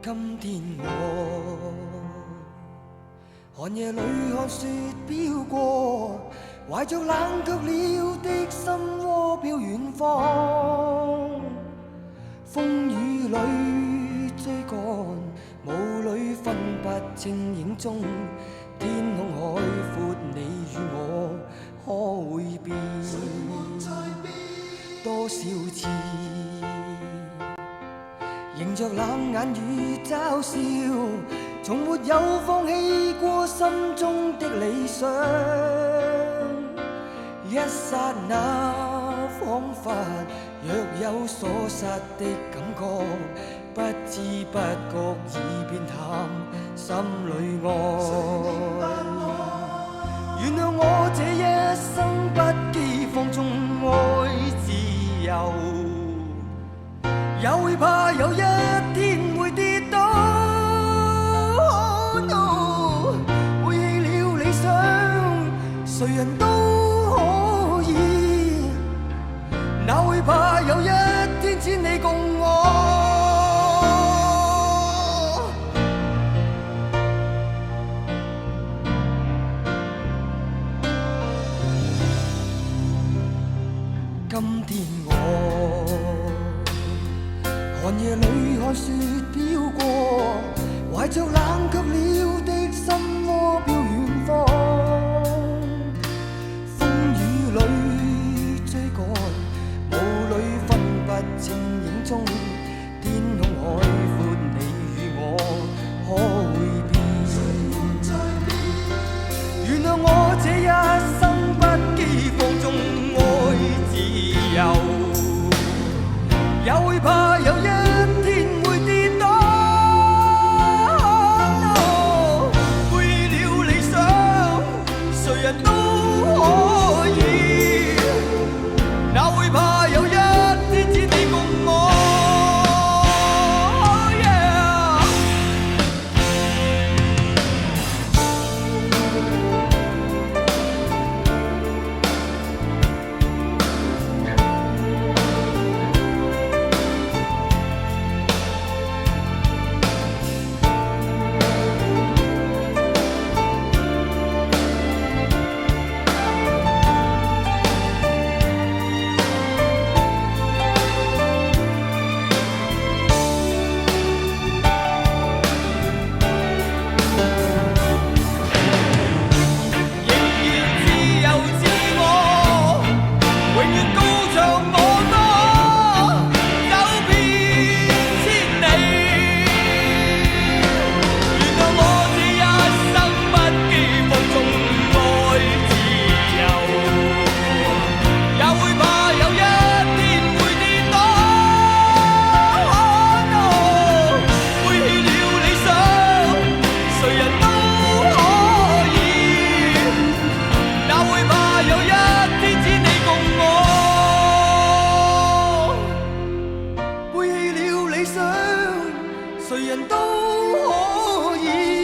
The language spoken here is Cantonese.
今天我寒夜裏看雪飄過，懷着冷卻了的心窩飄遠方。風雨裏追趕，霧裏分不清影蹤。天空海闊，你與我可會變？多少次迎着冷眼與嘲笑，從沒有放棄過心中的理想。一剎那彷彿若有所失的感覺，不知不覺已變淡心裏愛。原諒我這一生不羈放縱愛自由，也會怕有一天會跌倒。Oh no， 背棄了理想，誰人都可以，哪會怕有一天只你共我。今天我寒夜裏看雪飄過，懷着冷卻了的心窩飄遠方。風雨裏追趕，霧裏分不清影蹤。天空海闊，你與我可會變？原諒我這一生不羈放縱愛自由，也會怕有一天會跌倒。Oh no， 背棄了理想，誰人都可以，哪會怕有一天只你共我。Oh yeah， 誰人都可以。